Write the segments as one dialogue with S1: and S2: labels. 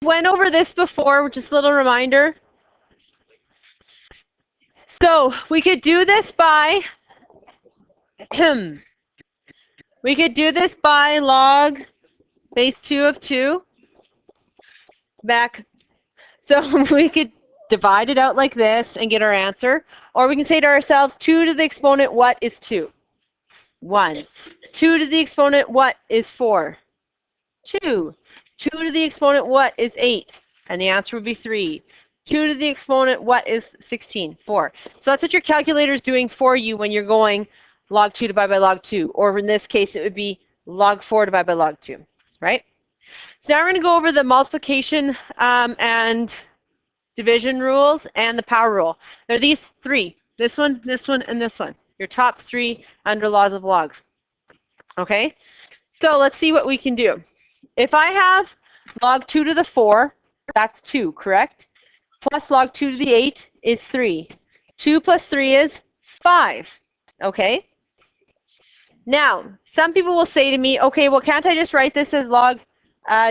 S1: went over this before, just a little reminder. So we could do this by log base 2 of 2 back. So we could divide it out like this and get our answer. Or we can say to ourselves, 2 to the exponent what is 2? 1. 2 to the exponent what is 4? 2. 2 to the exponent what is 8? And the answer would be 3. 2 to the exponent what is 16? 4. So that's what your calculator is doing for you when you're going log 2 divided by log 2. Or in this case, it would be log 4 divided by log 2, right? So now we're going to go over the multiplication and division rules and the power rule. There are these three. This one, and this one. Your top three under laws of logs. Okay? So let's see what we can do. If I have log 2 to the 4, that's 2, correct? Plus log 2 to the 8 is 3. 2 plus 3 is 5. Okay? Now, some people will say to me, okay, well, can't I just write this as log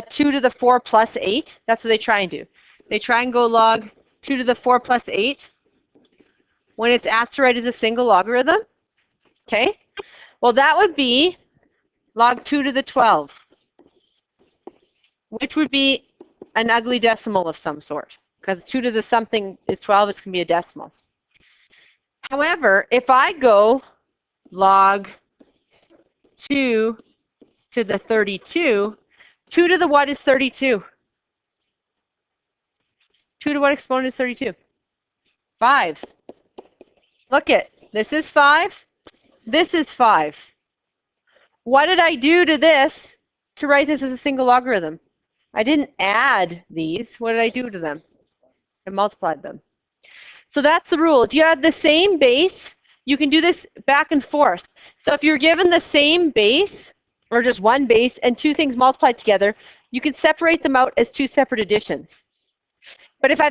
S1: 2 to the 4 plus 8? That's what they try and do. They try and go log 2 to the 4 plus 8 when it's asked to write as a single logarithm. Okay? Well, that would be log 2 to the 12, which would be an ugly decimal of some sort, because 2 to the something is 12, it's going to be a decimal. However, if I go log 2 to the 32, 2 to the what is 32? 2 to what exponent is 32? 5. Look it. This is 5. This is 5. What did I do to this to write this as a single logarithm? I didn't add these. What did I do to them? I multiplied them. So that's the rule. If you have the same base, you can do this back and forth. So if you're given the same base, or just one base, and two things multiplied together, you can separate them out as two separate additions. But if I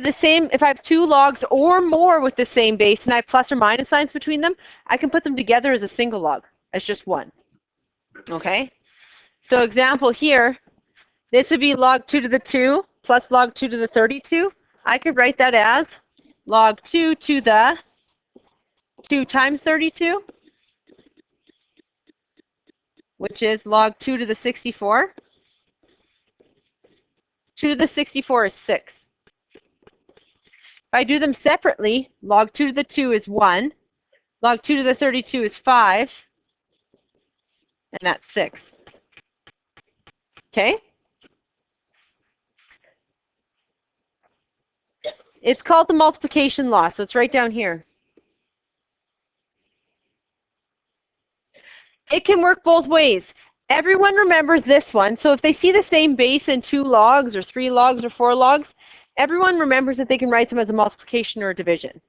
S1: have two logs or more with the same base, and I have plus or minus signs between them, I can put them together as a single log, as just one. Okay? So example here, this would be log 2 to the 2 plus log 2 to the 32. I could write that as log 2 to the 2 times 32, which is log 2 to the 64. 2 to the 64 is 6. If I do them separately, log 2 to the 2 is 1. Log 2 to the 32 is 5. And that's 6. Okay? It's called the multiplication law, so it's right down here. It can work both ways. Everyone remembers this one. So if they see the same base in 2 logs or 3 logs or 4 logs, everyone remembers that they can write them as a multiplication or a division.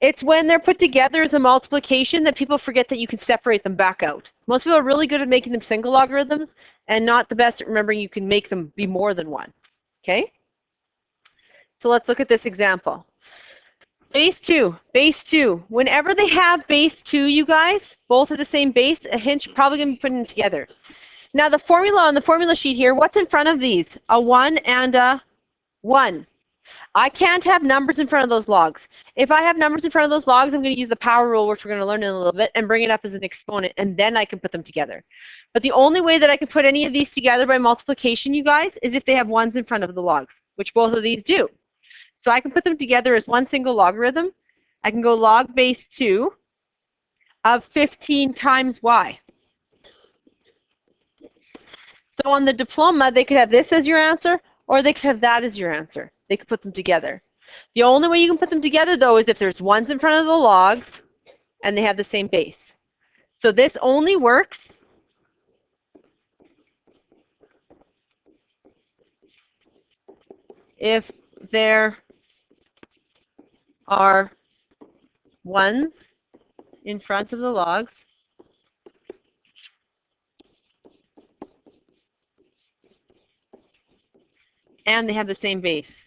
S1: It's when they're put together as a multiplication that people forget that you can separate them back out. Most people are really good at making them single logarithms and not the best at remembering you can make them be more than one. Okay? So let's look at this example. Base 2. Whenever they have base 2, you guys, both of the same base, a hint, you're probably going to be putting them together. Now the formula on the formula sheet here, what's in front of these? A 1 and a 1. I can't have numbers in front of those logs. If I have numbers in front of those logs, I'm going to use the power rule, which we're going to learn in a little bit, and bring it up as an exponent, and then I can put them together. But the only way that I can put any of these together by multiplication, you guys, is if they have 1s in front of the logs, which both of these do. So I can put them together as one single logarithm. I can go log base 2 of 15 times y. So on the diploma, they could have this as your answer, or they could have that as your answer. They could put them together. The only way you can put them together, though, is if there's 1s in front of the logs and they have the same base. So this only works if there are 1s in front of the logs and they have the same base.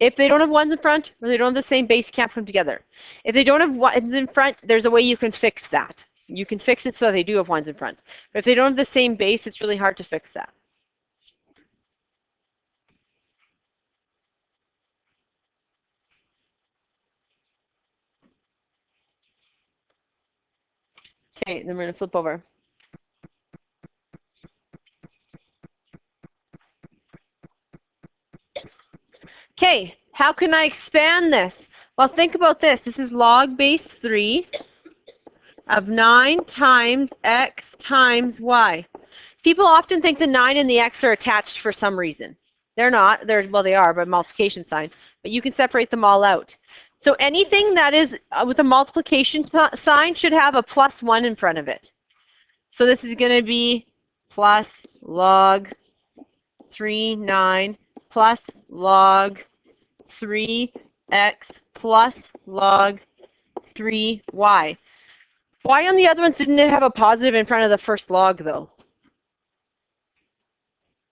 S1: If they don't have ones in front, or they don't have the same base, you can't put them together. If they don't have ones in front, there's a way you can fix that. You can fix it so that they do have ones in front. But if they don't have the same base, it's really hard to fix that. Okay, then we're going to flip over. Okay, how can I expand this? Well, think about this. This is log base 3 of 9 times x times y. People often think the 9 and the x are attached for some reason. They're not. Well, they are, but multiplication sign. But you can separate them all out. So anything that is with a multiplication sign should have a plus 1 in front of it. So this is going to be plus log 3, 9 plus log 3x plus log 3y. Why on the other ones didn't it have a positive in front of the first log, though?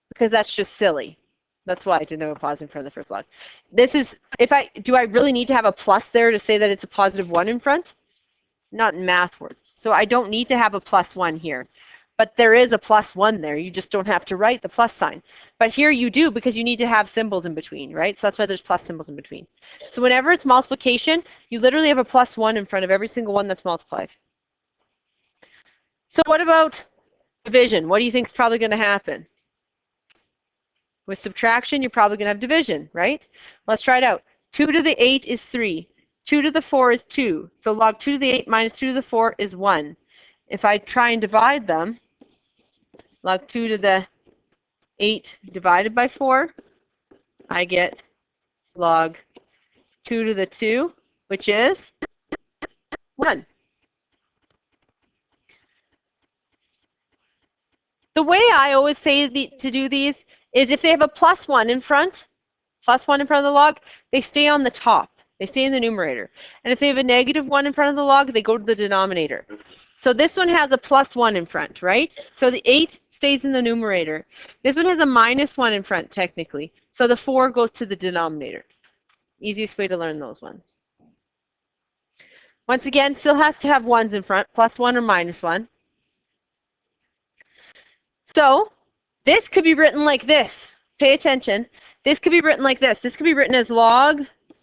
S1: Because that's just silly. That's why I didn't have a positive in front of the first log. This is, do I really need to have a plus there to say that it's a positive 1 in front? Not in math words. So I don't need to have a plus 1 here. But there is a plus 1 there. You just don't have to write the plus sign. But here you do because you need to have symbols in between, right? So that's why there's plus symbols in between. So whenever it's multiplication, you literally have a plus 1 in front of every single one that's multiplied. So what about division? What do you think is probably going to happen? With subtraction, you're probably going to have division, right? Let's try it out. 2 to the 8 is 3. 2 to the 4 is 2. So log 2 to the 8 minus 2 to the 4 is 1. If I try and divide them, log 2 to the 8 divided by 4, I get log 2 to the 2, which is 1. The way I always say to do these is if they have a plus 1 in front, plus 1 in front of the log, they stay on the top. They stay in the numerator. And if they have a negative 1 in front of the log, they go to the denominator. So this one has a plus 1 in front, right? So the 8 stays in the numerator. This one has a minus 1 in front, technically. So the 4 goes to the denominator. Easiest way to learn those ones. Once again, still has to have 1s in front, plus 1 or minus 1. So this could be written like this. Pay attention. This could be written like this. This could be written as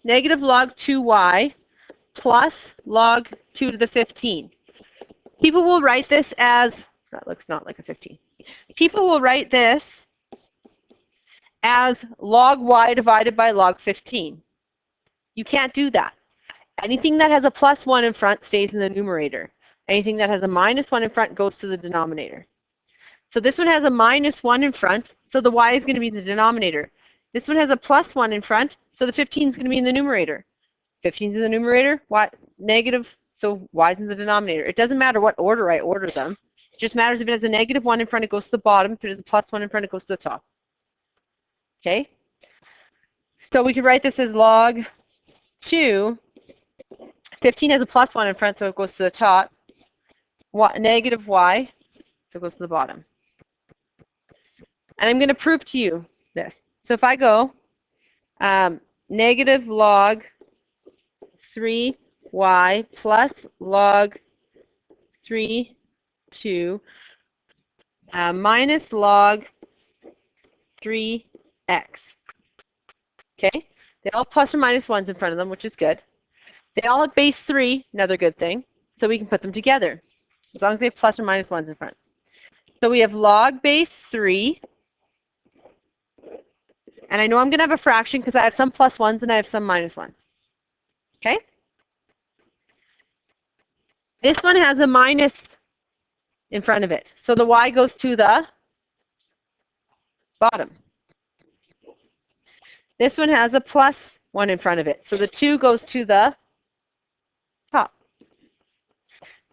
S1: negative log 2y plus log 2 to the 15. People will write this as, that looks not like a 15. People will write this as log y divided by log 15. You can't do that. Anything that has a plus 1 in front stays in the numerator. Anything that has a minus 1 in front goes to the denominator. So this one has a minus 1 in front, so the y is going to be in the denominator. This one has a plus 1 in front, so the 15 is going to be in the numerator. 15 is in the numerator, y negative, so y is in the denominator. It doesn't matter what order I order them. It just matters if it has a negative 1 in front, it goes to the bottom. If it has a plus 1 in front, it goes to the top. Okay? So we could write this as log 2. 15 has a plus 1 in front, so it goes to the top. Negative y, so it goes to the bottom. And I'm going to prove to you this. So if I go negative log 3y plus log 3, 2 minus log 3x. Okay? They all have plus or minus 1s in front of them, which is good. They all have base 3, another good thing. So we can put them together, as long as they have plus or minus 1s in front. So we have log base 3. And I know I'm going to have a fraction because I have some plus 1s and I have some minus 1s. Okay? This one has a minus in front of it. So the y goes to the bottom. This one has a plus 1 in front of it. So the 2 goes to the top.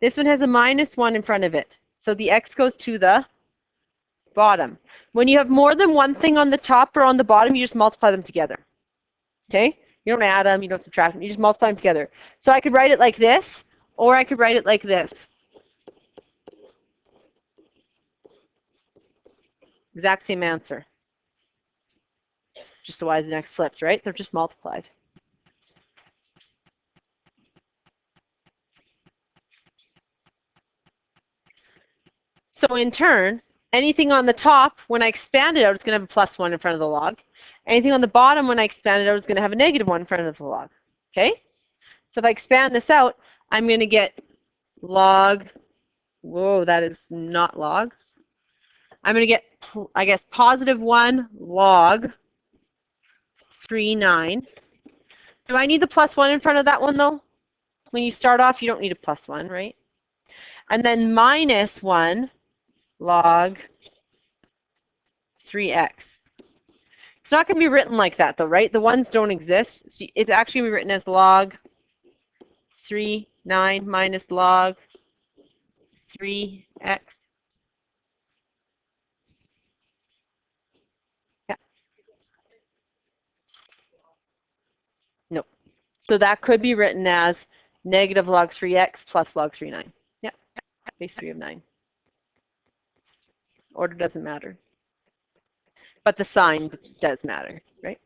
S1: This one has a minus 1 in front of it. So the x goes to the bottom. When you have more than one thing on the top or on the bottom, you just multiply them together. Okay? You don't add them, you don't subtract them, you just multiply them together. So I could write it like this, or I could write it like this. Exact same answer. just the y's and x flipped, right? They're just multiplied. So in turn, anything on the top, when I expand it out, it's going to have a plus 1 in front of the log. Anything on the bottom, when I expand it out, is going to have a negative 1 in front of the log. Okay? So if I expand this out, I'm going to get log, whoa, that is not log. I'm going to get, I guess, positive 1 log 3, 9. Do I need the plus 1 in front of that one, though? When you start off, you don't need a plus 1, right? And then minus 1 log 3x. It's not going to be written like that, though, right? The ones don't exist. So it's actually going to be written as log 3, 9 minus log 3x. Yeah. Nope. So that could be written as negative log 3x plus log 3, 9. Yeah. Base 3 of 9. Order doesn't matter. But the sign does matter, right?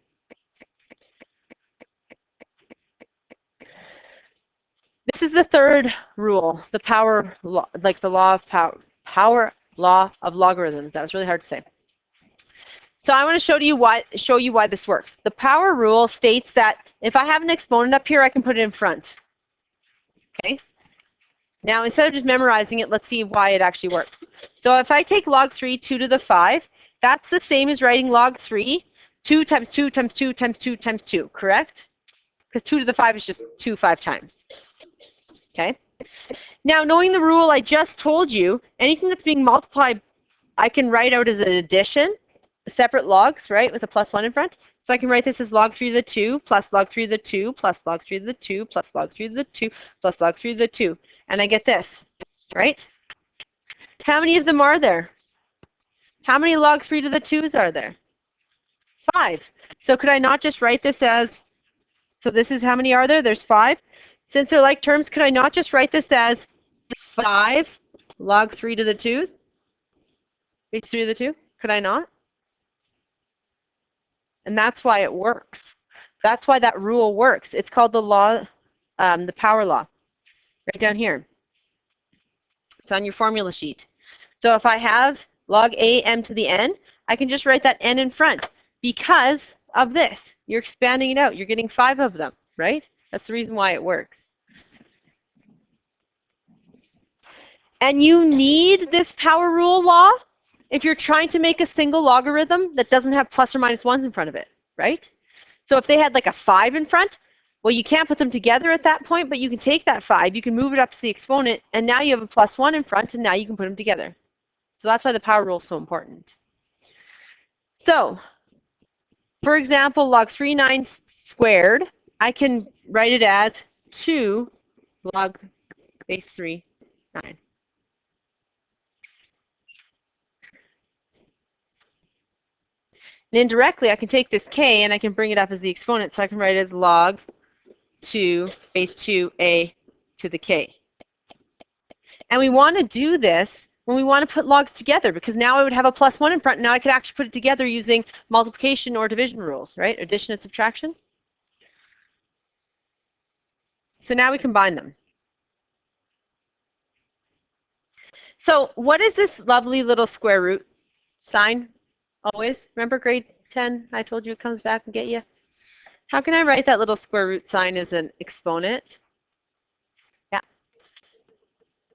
S1: This is the third rule, the power law, like the law of power law of logarithms. That was really hard to say. So I want to show you why this works. The power rule states that if I have an exponent up here, I can put it in front. Okay? Now, instead of just memorizing it, let's see why it actually works. So if I take log 3, 2 to the 5, that's the same as writing log 3, 2 times 2 times 2 times 2 times 2, correct? Because 2 to the 5 is just 2 5 times. Okay? Now, knowing the rule I just told you, anything that's being multiplied, I can write out as an addition, separate logs, right, with a plus 1 in front. So I can write this as log 3 to the 2 plus log 3 to the 2 plus log 3 to the 2 plus log 3 to the 2 plus log 3 to the 2. And I get this, right? How many of them are there? How many log 3 to the 2's are there? 5. So could I not just write this as, so this is how many are there? There's 5. Since they're like terms, could I not just write this as 5 log 3 to the 2's? Base 3 to the 2? Could I not? And that's why it works. That's why that rule works. It's called the law, the power law. Right down here. It's on your formula sheet. So if I have log a m to the n, I can just write that n in front because of this. You're expanding it out. You're getting 5 of them, right? That's the reason why it works. And you need this power rule law if you're trying to make a single logarithm that doesn't have plus or minus 1s in front of it, right? So if they had like a 5 in front, well, you can't put them together at that point, but you can take that 5, you can move it up to the exponent, and now you have a plus 1 in front, and now you can put them together. So that's why the power rule is so important. So, for example, log 3 9 squared, I can write it as 2 log base 3 9. And indirectly, I can take this k and I can bring it up as the exponent, so I can write it as log 2 base 2a to the k. And we want to do this when we want to put logs together, because now I would have a plus 1 in front, and now I could actually put it together using multiplication or division rules, right? Addition and subtraction. So now we combine them. So what is this lovely little square root sign? Always. Remember grade 10? I told you it comes back and get you. How can I write that little square root sign as an exponent? Yeah.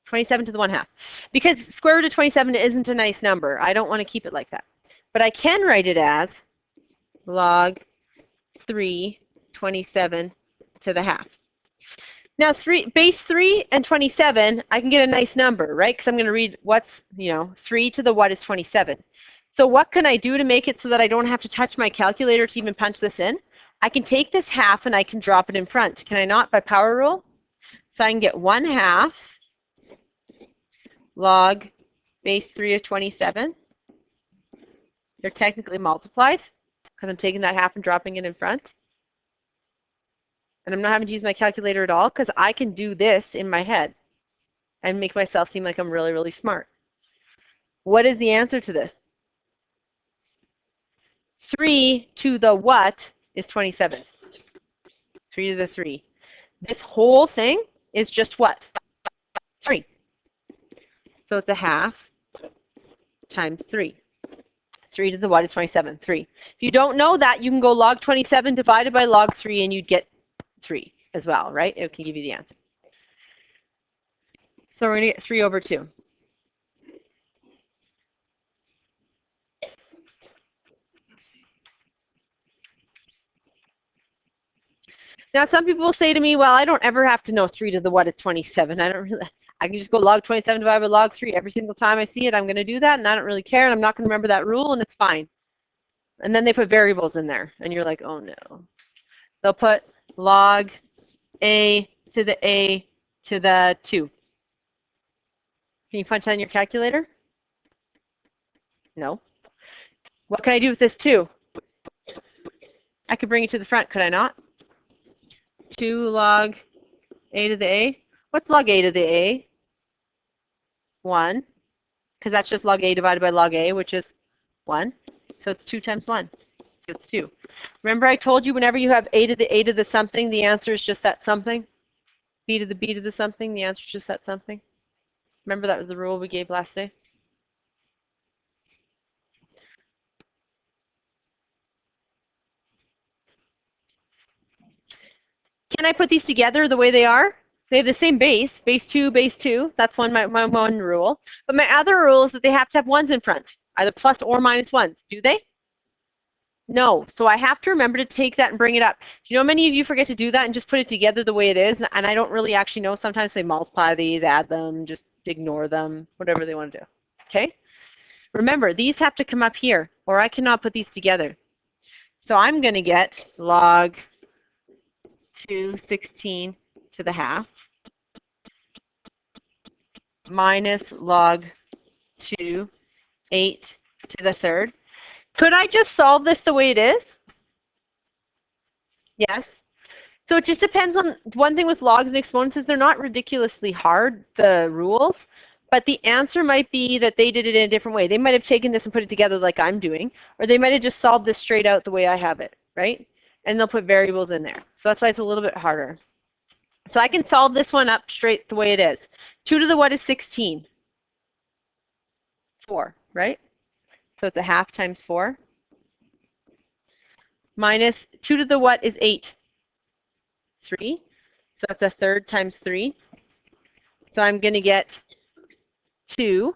S1: 27 to the 1/2. Because square root of 27 isn't a nice number. I don't want to keep it like that. But I can write it as log 3 27 to the 1/2. Now, base 3 and 27, I can get a nice number, right? Because I'm going to read what's, 3 to the what is 27. So what can I do to make it so that I don't have to touch my calculator to even punch this in? I can take this 1/2 and I can drop it in front. Can I not, by power rule? So I can get 1/2 log base 3 of 27. They're technically multiplied because I'm taking that 1/2 and dropping it in front. And I'm not having to use my calculator at all because I can do this in my head and make myself seem like I'm really, really smart. What is the answer to this? 3 to the what is 27? 3 to the 3. This whole thing is just what? 3. So it's a half times 3. 3 to the what is 27? 3. If you don't know that, you can go log 27 divided by log 3, and you'd get 3 as well, right? It can give you the answer. So we're going to get 3 over 2. Now, some people will say to me, well, I don't ever have to know 3 to the what is 27. I can just go log 27 divided by log 3 every single time I see it. I'm going to do that, and I don't really care, and I'm not going to remember that rule, and it's fine. And then they put variables in there, and you're like, oh, no. They'll put log a to the 2. Can you punch that in your calculator? No. What can I do with this 2? I could bring it to the front, could I not? 2 log a to the a. What's log a to the a? 1, because that's just log a divided by log a, which is 1. So it's 2 times 1. So it's 2. Remember I told you whenever you have a to the something, the answer is just that something? B to the something, the answer is just that something? Remember that was the rule we gave last day? Can I put these together the way they are? They have the same base 2, base 2. That's my one rule. But my other rule is that they have to have 1s in front, either plus or minus 1s. Do they? No. So I have to remember to take that and bring it up. Do you know many of you forget to do that and just put it together the way it is? And I don't really actually know. Sometimes they multiply these, add them, just ignore them, whatever they want to do. Okay? Remember, these have to come up here, or I cannot put these together. So I'm going to get log 216 to the half minus log 2 8 to the third. Could I just solve this the way it is? Yes. So it just depends on, one thing with logs and exponents is they're not ridiculously hard, the rules, but the answer might be that they did it in a different way. They might have taken this and put it together like I'm doing, or they might have just solved this straight out the way I have it, right? And they'll put variables in there. So that's why it's a little bit harder. So I can solve this one up straight the way it is. 2 to the what is 16? 4, right? So it's a half times 4. Minus 2 to the what is 8? 3. So that's a third times 3. So I'm going to get 2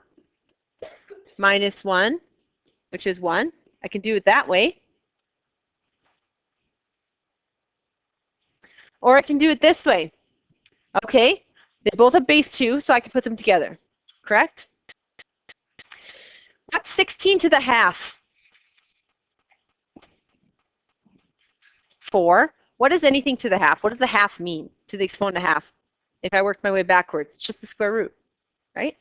S1: minus 1, which is 1. I can do it that way. Or I can do it this way. Okay, they both have base 2, so I can put them together. Correct? What's 16 to the half? 4. What is anything to the half? What does the half mean to the exponent of half? If I work my way backwards, it's just the square root, right?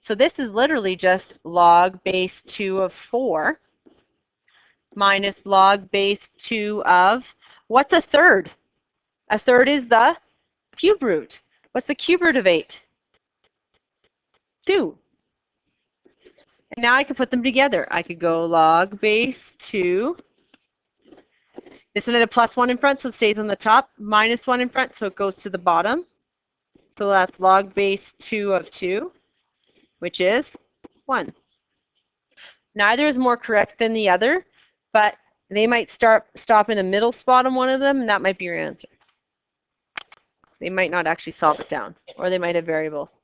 S1: So this is literally just log base 2 of 4 minus log base 2 of, what's a third? A third is the cube root. What's the cube root of 8? 2. And now I can put them together. I could go log base 2. This one had a plus 1 in front, so it stays on the top. Minus 1 in front, so it goes to the bottom. So that's log base 2 of 2, which is 1. Neither is more correct than the other, but they might stop in a middle spot on one of them, and that might be your answer. They might not actually solve it down, or they might have variables.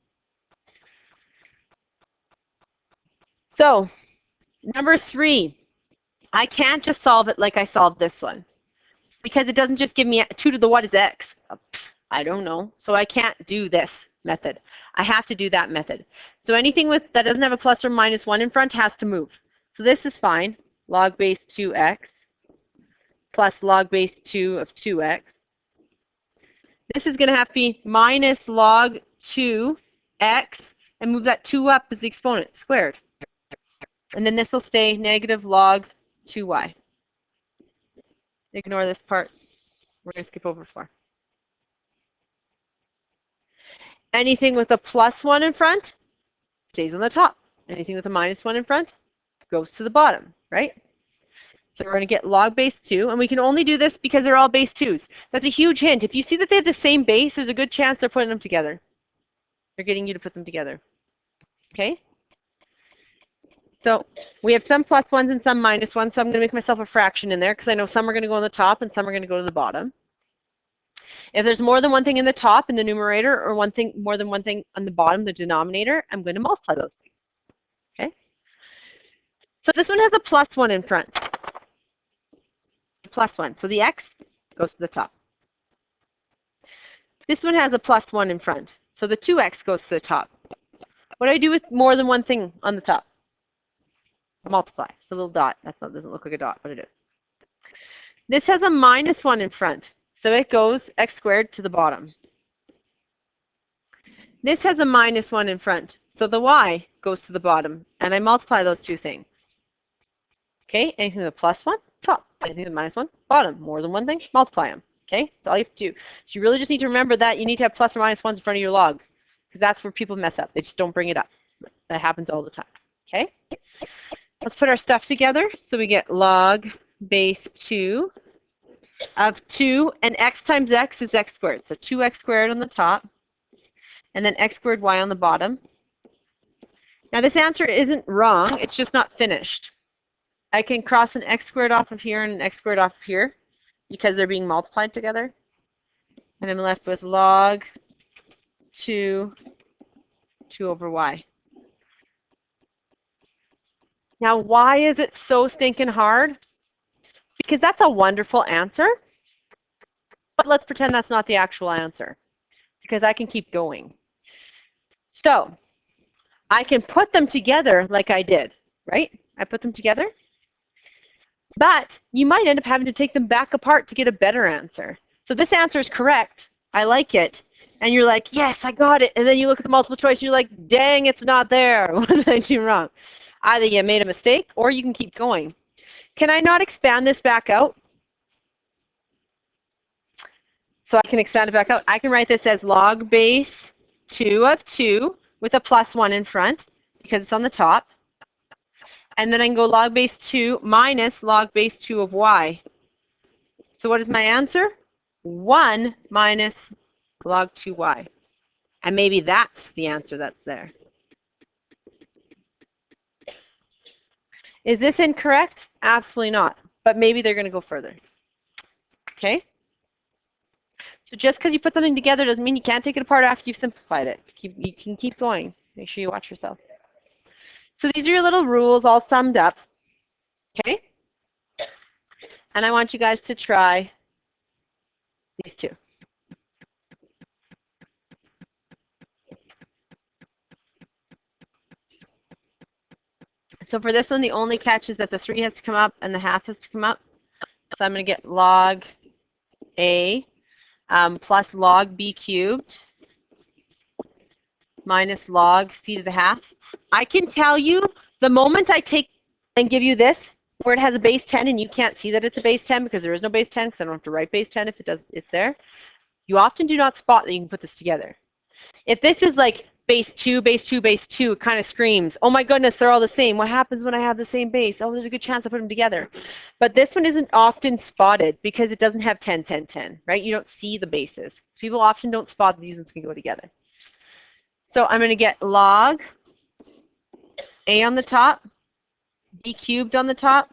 S1: So, number 3, I can't just solve it like I solved this one, because it doesn't just give me 2 to the what is x. I don't know. So I can't do this method. I have to do that method. So anything that doesn't have a plus or minus 1 in front has to move. So this is fine. Log base 2x plus log base 2 of 2x. This is going to have to be minus log 2x, and move that 2 up as the exponent, squared. And then this will stay negative log 2y. Ignore this part. We're going to skip over 4. Anything with a plus 1 in front stays on the top. Anything with a minus 1 in front goes to the bottom, right? So we're going to get log base 2, and we can only do this because they're all base 2s. That's a huge hint. If you see that they have the same base, there's a good chance they're putting them together. They're getting you to put them together. Okay? So we have some plus 1s and some minus 1s, so I'm going to make myself a fraction in there because I know some are going to go on the top and some are going to go to the bottom. If there's more than one thing in the top in the numerator or more than one thing on the bottom, the denominator, I'm going to multiply those things. Okay? So this one has a plus 1 in front. Plus 1. So the x goes to the top. This one has a plus 1 in front. So the 2x goes to the top. What do I do with more than one thing on the top? Multiply. It's a little dot. That doesn't look like a dot, but it is. This has a minus 1 in front. So it goes x squared to the bottom. This has a minus 1 in front. So the y goes to the bottom. And I multiply those two things. Okay, anything with a plus 1, top. Anything with a minus 1, bottom. More than one thing, multiply them. Okay, that's all you have to do. So you really just need to remember that you need to have plus or minus 1s in front of your log. Because that's where people mess up. They just don't bring it up. That happens all the time. Okay, let's put our stuff together. So we get log base 2 of 2, and x times x is x squared. So 2x squared on the top, and then x squared y on the bottom. Now this answer isn't wrong, it's just not finished. I can cross an x squared off of here and an x squared off of here because they're being multiplied together. And I'm left with log 2 over y. Now, why is it so stinking hard? Because that's a wonderful answer. But let's pretend that's not the actual answer. Because I can keep going. So, I can put them together like I did, right? I put them together. But you might end up having to take them back apart to get a better answer. So this answer is correct. I like it. And you're like, yes, I got it. And then you look at the multiple choice and you're like, dang, it's not there. What did I do wrong? Either you made a mistake or you can keep going. Can I not expand this back out? So I can expand it back out. I can write this as log base 2 of 2 with a plus 1 in front because it's on the top. And then I can go log base 2 minus log base 2 of y. So what is my answer? 1 minus log 2y. And maybe that's the answer that's there. Is this incorrect? Absolutely not. But maybe they're going to go further. Okay? So just because you put something together doesn't mean you can't take it apart after you've simplified it. You can keep going. Make sure you watch yourself. So these are your little rules all summed up. Okay? And I want you guys to try these two. So for this one, the only catch is that the 3 has to come up and the half has to come up. So I'm going to get log A plus log B cubed minus log C to the half. I can tell you the moment I take and give you this, where it has a base 10 and you can't see that it's a base 10 because there is no base 10 because I don't have to write base 10 if it's there. You often do not spot that you can put this together. If this is like base 2, base 2, base 2, it kind of screams, oh my goodness, they're all the same. What happens when I have the same base? Oh, there's a good chance I put them together. But this one isn't often spotted because it doesn't have 10, 10, 10, right? You don't see the bases. People often don't spot that these ones can go together. So I'm going to get log A on the top, B cubed on the top,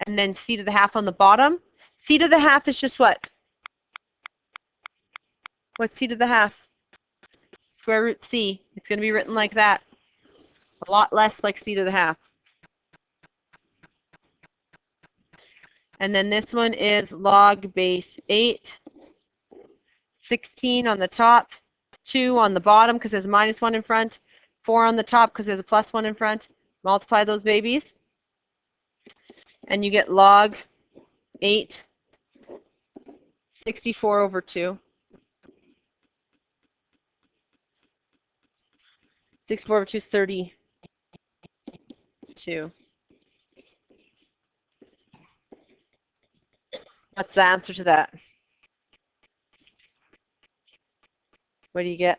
S1: and then C to the half on the bottom. C to the half is just what? What's C to the half? Square root C. It's going to be written like that. A lot less like C to the half. And then this one is log base 8, 16 on the top, 2 on the bottom because there's a minus 1 in front, 4 on the top because there's a plus 1 in front. Multiply those babies. And you get log 8, 64 over 2. 64 over 2 is 32. What's the answer to that? What do you get?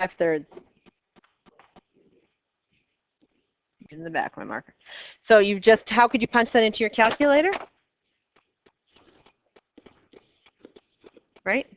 S1: 5/3. In the back of my marker. So you just, how could you punch that into your calculator? Right?